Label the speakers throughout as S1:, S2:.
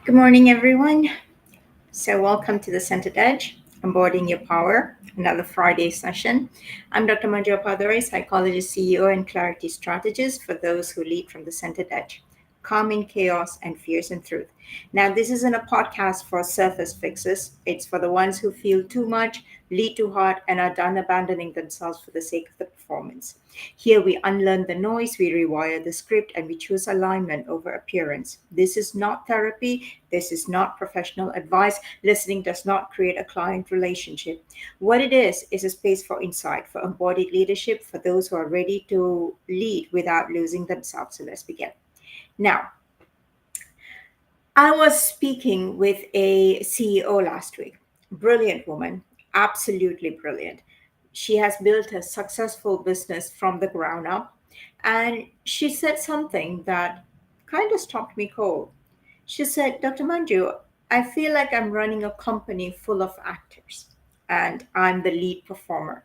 S1: Good morning, everyone. So, welcome to the Centered Edge, Embodying Your Power, another Friday session. I'm Dr. Manju Appathurai, psychologist, CEO, and clarity strategist for those who lead from the Centered Edge, calming chaos and fears and truth. Now, this isn't a podcast for surface fixes, it's for the ones who feel too much, lead too hard, and are done abandoning themselves for the sake of the performance. Here we unlearn the noise, we rewire the script, and we choose alignment over appearance. This is not therapy. This is not professional advice. Listening does not create a client relationship. What it is a space for insight, for embodied leadership, for those who are ready to lead without losing themselves. So let's begin. Now, I was speaking with a CEO last week. Brilliant woman, absolutely brilliant. She has built a successful business from the ground up. And she said something that kind of stopped me cold. She said, Dr. Manju, I feel like I'm running a company full of actors and I'm the lead performer.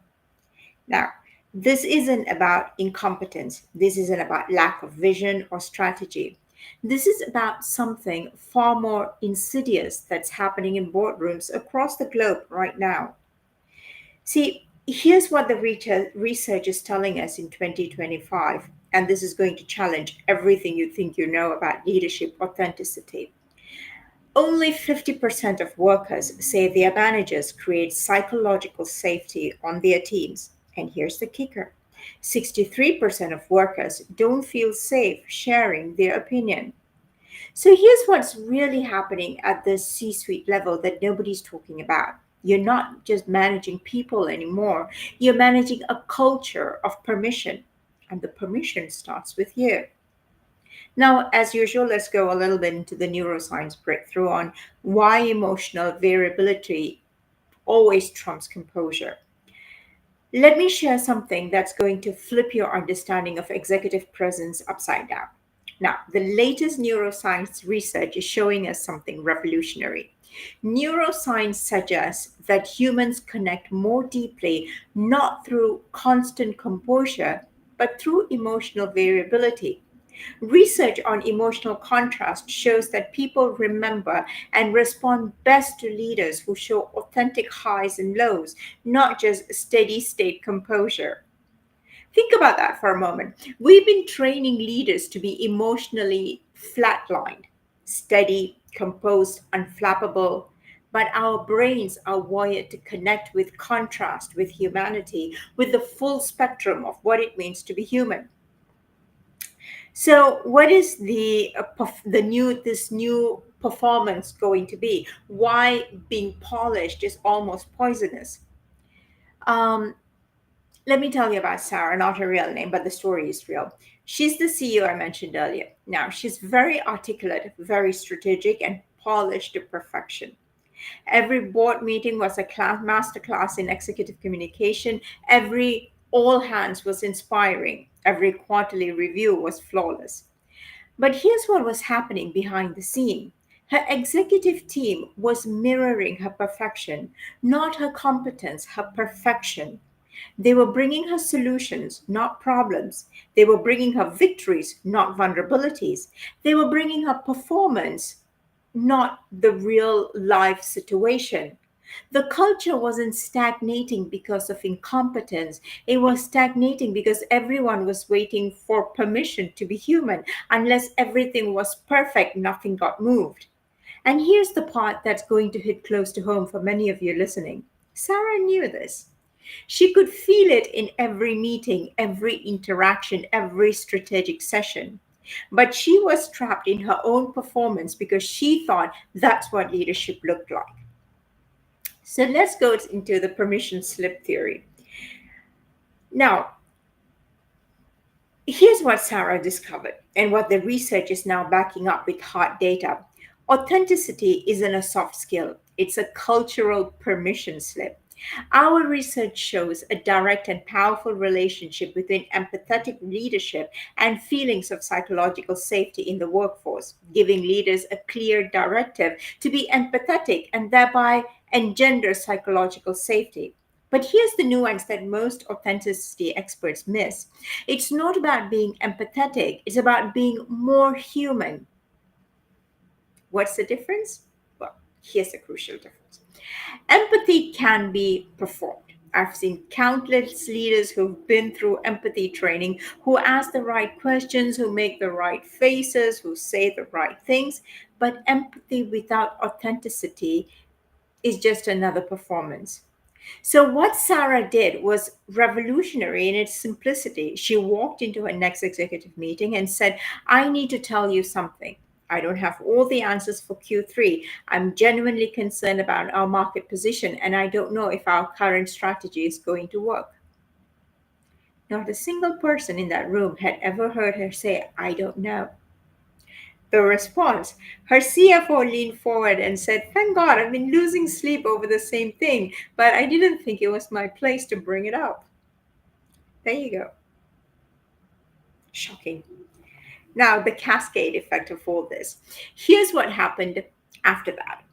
S1: Now, this isn't about incompetence. This isn't about lack of vision or strategy. This is about something far more insidious that's happening in boardrooms across the globe right now. See, here's what the research is telling us in 2025, and this is going to challenge everything you think you know about leadership authenticity. Only 50% of workers say their managers create psychological safety on their teams. And here's the kicker: 63% of workers don't feel safe sharing their opinion. So here's what's really happening at the C suite level that nobody's talking about. You're not just managing people anymore, you're managing a culture of permission. And the permission starts with you. Now, as usual, let's go a little bit into the neuroscience breakthrough on why emotional variability always trumps composure. Let me share something that's going to flip your understanding of executive presence upside down. Now, the latest neuroscience research is showing us something revolutionary. Neuroscience suggests that humans connect more deeply not through constant composure, but through emotional variability. Research on emotional contrast shows that people remember and respond best to leaders who show authentic highs and lows, not just steady state composure. Think about that for a moment. We've been training leaders to be emotionally flatlined, steady, composed, unflappable. But our brains are wired to connect with contrast, with humanity, with the full spectrum of what it means to be human. So, what is the new this new performance going to be? Why being polished is almost poisonous? Um, Let me tell you about Sarah, not her real name, but the story is real. She's the CEO I mentioned earlier. Now, she's very articulate, very strategic, and polished to perfection. Every board meeting was a master class in executive communication. Every all hands was inspiring. Every quarterly review was flawless. But here's what was happening behind the scene. Her executive team was mirroring her perfection, not her competence, her perfection. They were bringing her solutions, not problems. They were bringing her victories, not vulnerabilities. They were bringing her performance, not the real life situation. The culture wasn't stagnating because of incompetence. It was stagnating because everyone was waiting for permission to be human. Unless everything was perfect, nothing got moved. And here's the part that's going to hit close to home for many of you listening. Sarah knew this. She could feel it in every meeting, every interaction, every strategic session. But she was trapped in her own performance because she thought that's what leadership looked like. So let's go into the permission slip theory. Now, here's what Sarah discovered and what the research is now backing up with hard data. Authenticity isn't a soft skill, it's a cultural permission slip. Our research shows a direct and powerful relationship between empathetic leadership and feelings of psychological safety in the workforce, giving leaders a clear directive to be empathetic and thereby engender psychological safety. But here's the nuance that most authenticity experts miss. It's not about being empathetic, it's about being more human. What's the difference? Well, here's the crucial difference. Empathy can be performed. I've seen countless leaders who've been through empathy training, who ask the right questions, who make the right faces, who say the right things. But empathy without authenticity is just another performance. So, what Sarah did was revolutionary in its simplicity. She walked into her next executive meeting and said, I need to tell you something. I don't have all the answers for Q3. I'm genuinely concerned about our market position, and I don't know if our current strategy is going to work. Not a single person in that room had ever heard her say, I don't know. The response, her CFO leaned forward and said, Thank God, I've been losing sleep over the same thing, but I didn't think it was my place to bring it up. There you go. Shocking. Now, the cascade effect of all this. Here's what happened after that.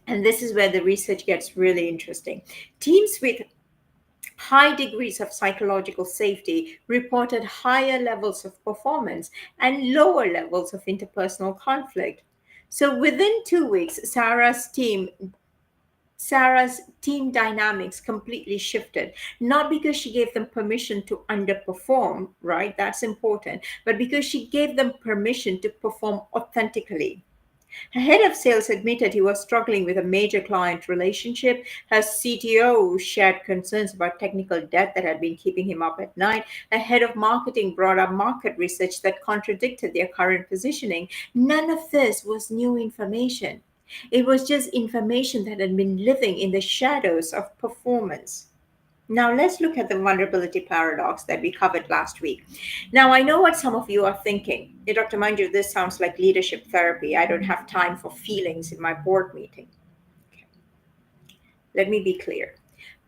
S1: And this is where the research gets really interesting. Teams with high degrees of psychological safety reported higher levels of performance and lower levels of interpersonal conflict. So within 2 weeks, Sarah's team dynamics completely shifted, not because she gave them permission to underperform, right? That's important, but because she gave them permission to perform authentically. Her head of sales admitted he was struggling with a major client relationship. Her CTO shared concerns about technical debt that had been keeping him up at night. Her head of marketing brought up market research that contradicted their current positioning. None of this was new information. It was just information that had been living in the shadows of performance. Now, let's look at the vulnerability paradox that we covered last week. Now, I know what some of you are thinking. Hey, Dr. Manju, this sounds like leadership therapy. I don't have time for feelings in my board meeting. Okay. Let me be clear.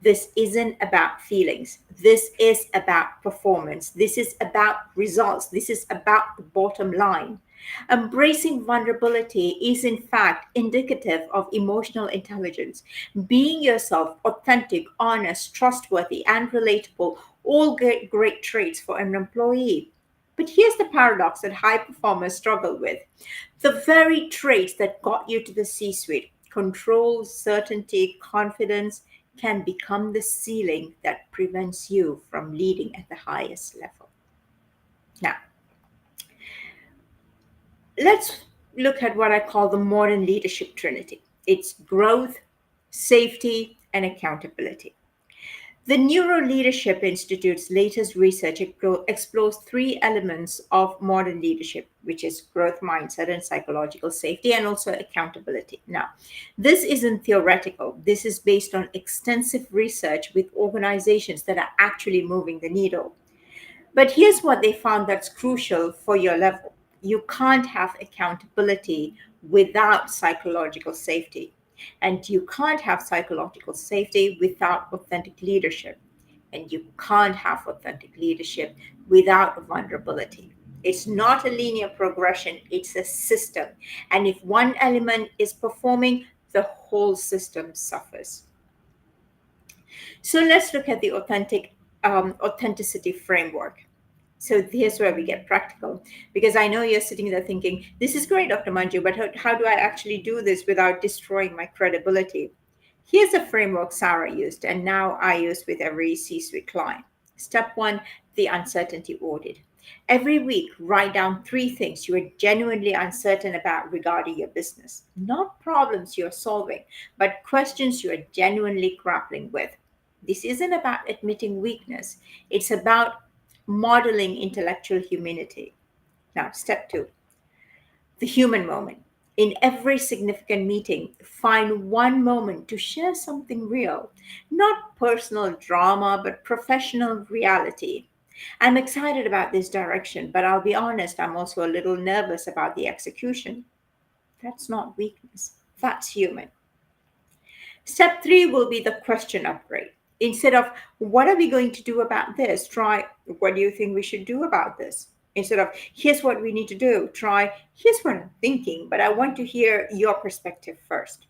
S1: This isn't about feelings. This is about performance. This is about results. This is about the bottom line. Embracing vulnerability is, in fact, indicative of emotional intelligence. Being yourself, authentic, honest, trustworthy, and relatable, all great traits for an employee. But here's the paradox that high performers struggle with. The very traits that got you to the C suite, control, certainty, confidence, can become the ceiling that prevents you from leading at the highest level. Now, let's look at what I call the modern leadership trinity. It's growth, safety, and accountability. The Neuro Leadership Institute's latest research explores three elements of modern leadership, which is growth mindset and psychological safety, and also accountability. Now, this isn't theoretical. This is based on extensive research with organizations that are actually moving the needle. But here's what they found that's crucial for your level. You can't have accountability without psychological safety. And you can't have psychological safety without authentic leadership. And you can't have authentic leadership without vulnerability. It's not a linear progression, it's a system. And if one element is performing, the whole system suffers. So let's look at the authenticity framework. So here's where we get practical, because I know you're sitting there thinking, this is great, Dr. Manju, but how do I actually do this without destroying my credibility? Here's a framework Sarah used, and now I use with every C-suite client. Step one, the uncertainty audit. Every week, write down three things you are genuinely uncertain about regarding your business. Not problems you're solving, but questions you are genuinely grappling with. This isn't about admitting weakness, it's about modeling intellectual humility. Now, step two, the human moment. In every significant meeting, find one moment to share something real, not personal drama, but professional reality. I'm excited about this direction, but I'll be honest, I'm also a little nervous about the execution. That's not weakness, that's human. Step three will be the question upgrade. Instead of what are we going to do about this, try what do you think we should do about this? Instead of here's what we need to do, try here's what I'm thinking, but I want to hear your perspective first.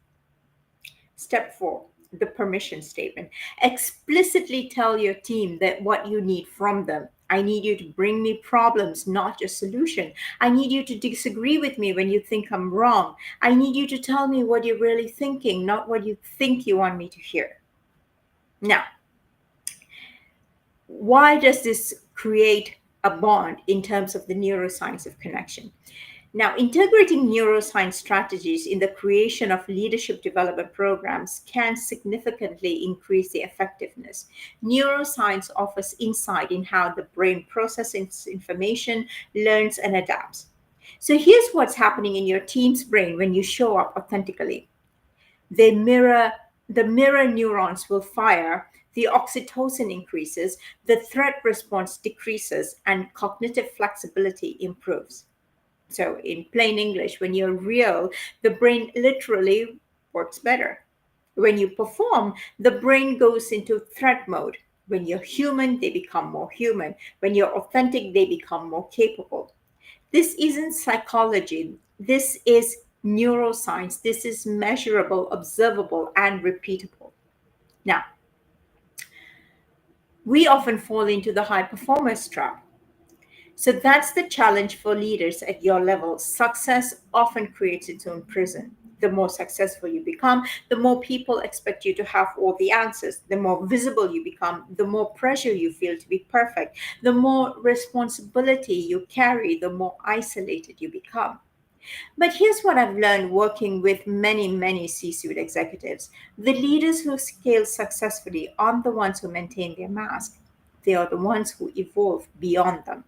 S1: Step four, the permission statement. Explicitly tell your team that what you need from them. I need you to bring me problems, not just solution. I need you to disagree with me when you think I'm wrong. I need you to tell me what you're really thinking, not what you think you want me to hear. Now, why does this create a bond in terms of the neuroscience of connection? Now, integrating neuroscience strategies in the creation of leadership development programs can significantly increase the effectiveness. Neuroscience offers insight in how the brain processes information, learns, and adapts. So, here's what's happening in your team's brain when you show up authentically. They mirror the mirror neurons will fire, the oxytocin increases, the threat response decreases, and cognitive flexibility improves. So, in plain English, when you're real, the brain literally works better. When you perform, the brain goes into threat mode. When you're human, they become more human. When you're authentic, they become more capable. This isn't psychology. This is neuroscience. This is measurable, observable, and repeatable. Now, we often fall into the high performance trap. So that's the challenge for leaders at your level. Success often creates its own prison. The more successful you become, the more people expect you to have all the answers. The more visible you become, the more pressure you feel to be perfect. The more responsibility you carry, the more isolated you become. But here's what I've learned working with many, many C suite executives: the leaders who scale successfully aren't the ones who maintain their mask, they are the ones who evolve beyond them.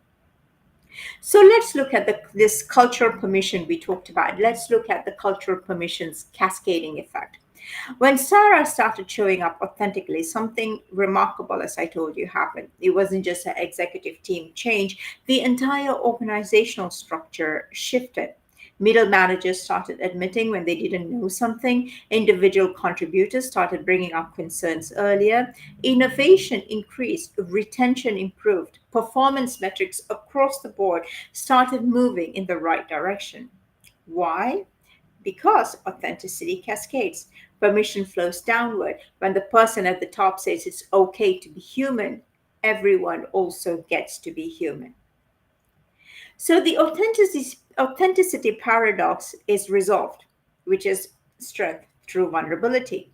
S1: So let's look at this cultural permission we talked about. Let's look at the cultural permission's cascading effect. When Sarah started showing up authentically, something remarkable, as I told you, happened. It wasn't just an executive team change, the entire organizational structure shifted. Middle managers started admitting when they didn't know something. Individual contributors started bringing up concerns earlier. Innovation increased, retention improved, performance metrics across the board started moving in the right direction. Why? Because authenticity cascades. Permission flows downward. When the person at the top says it's okay to be human, everyone also gets to be human. So the authenticity paradox is resolved, which is strength through vulnerability.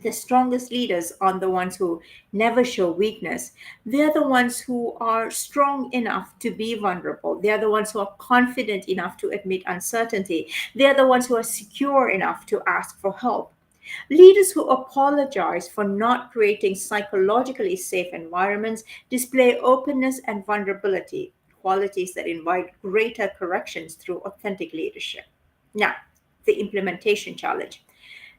S1: The strongest leaders aren't the ones who never show weakness. They're the ones who are strong enough to be vulnerable. They're the ones who are confident enough to admit uncertainty. They're the ones who are secure enough to ask for help. Leaders who apologize for not creating psychologically safe environments display openness and vulnerability, qualities that invite greater corrections through authentic leadership. Now, the implementation challenge.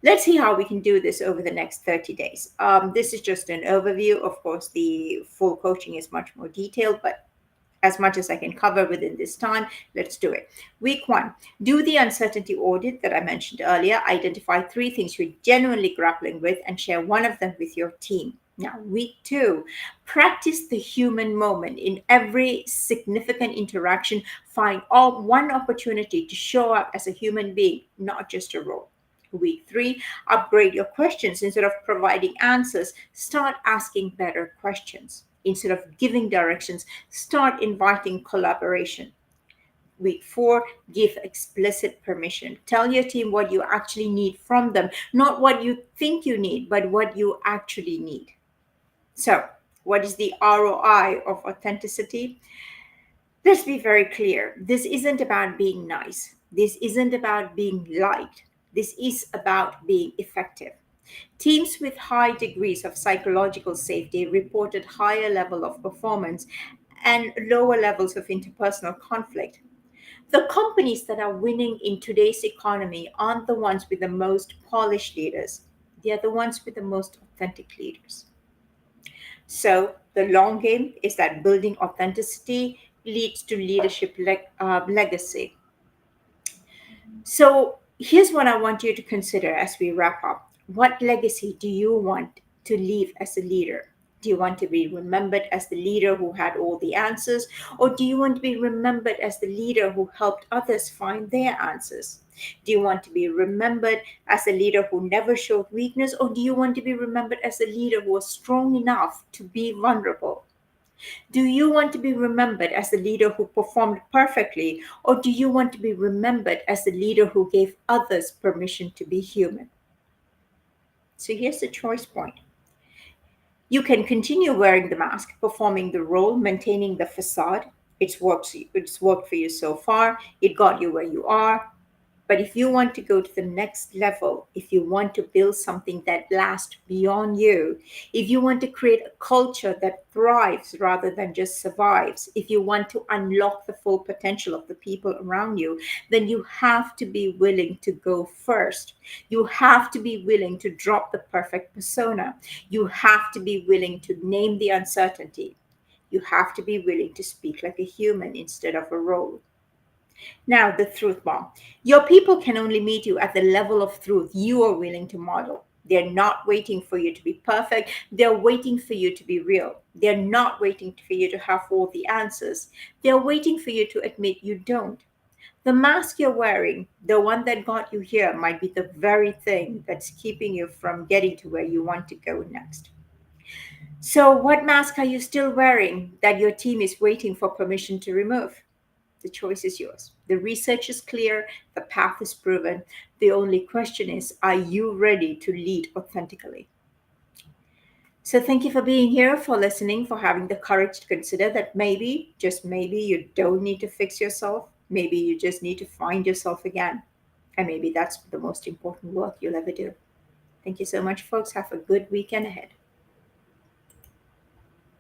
S1: Let's see how we can do this over the next 30 days. This is just an overview. Of course, the full coaching is much more detailed, but as much as I can cover within this time, let's do it. Week one, do the uncertainty audit that I mentioned earlier. Identify three things you're genuinely grappling with and share one of them with your team. Now, week two, practice the human moment. In every significant interaction, find one opportunity to show up as a human being, not just a role. Week three, upgrade your questions. Instead of providing answers, start asking better questions. Instead of giving directions, start inviting collaboration. Week four, give explicit permission. Tell your team what you actually need from them, not what you think you need, but what you actually need. So, what is the ROI of authenticity? Let's be very clear. This isn't about being nice. This isn't about being liked. This is about being effective. Teams with high degrees of psychological safety reported higher level of performance and lower levels of interpersonal conflict. The companies that are winning in today's economy aren't the ones with the most polished leaders. They are the ones with the most authentic leaders. So the long game is that building authenticity leads to leadership legacy. So here's what I want you to consider as we wrap up. What legacy do you want to leave as a leader? Do you want to be remembered as the leader who had all the answers? Or do you want to be remembered as the leader who helped others find their answers? Do you want to be remembered as a leader who never showed weakness? Or do you want to be remembered as a leader who was strong enough to be vulnerable? Do you want to be remembered as the leader who performed perfectly? Or do you want to be remembered as the leader who gave others permission to be human? So here's the choice point. You can continue wearing the mask, performing the role, maintaining the facade. It's worked for you so far. It got you where you are. But if you want to go to the next level, if you want to build something that lasts beyond you, if you want to create a culture that thrives rather than just survives, if you want to unlock the full potential of the people around you, then you have to be willing to go first. You have to be willing to drop the perfect persona. You have to be willing to name the uncertainty. You have to be willing to speak like a human instead of a role. Now, the truth bomb. Your people can only meet you at the level of truth you are willing to model. They're not waiting for you to be perfect. They're waiting for you to be real. They're not waiting for you to have all the answers. They're waiting for you to admit you don't. The mask you're wearing, the one that got you here, might be the very thing that's keeping you from getting to where you want to go next. So, what mask are you still wearing that your team is waiting for permission to remove? The choice is yours. The research is clear, the path is proven. The only question is, are you ready to lead authentically? So, thank you for being here, for listening, for having the courage to consider that maybe, just maybe, you don't need to fix yourself. Maybe you just need to find yourself again. And maybe that's the most important work you'll ever do. Thank you so much, folks. Have a good weekend ahead.